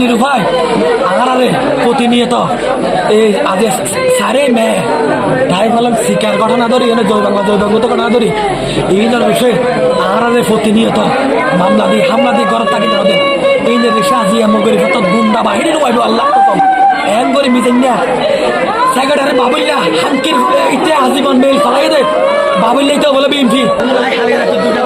নিরুপায় আগারে প্রতিনিয়ত এই আগে সারে মেয়ে তাই বললাম শিকার ঘটনা ধরি এনে জয় বাংলা ঘটনা ধরি এই ধর বিষয়ে আগারে প্রতিনিয়ত মামলা দিয়ে হামলা দিয়ে ঘর থাকি ধরে এই যে রিক্সা আজিয়া মগরি ফত গুন্ডা বাহিনী নবাইব আল্লাহ কসম এন করে মিতেন না সেক্রেটারি বাবুল্লা হাঙ্কির ইতে আজীবন মেল ফলাই দে বাবুল্লাই তো বলে বিএমপি খালি রাখি দুটা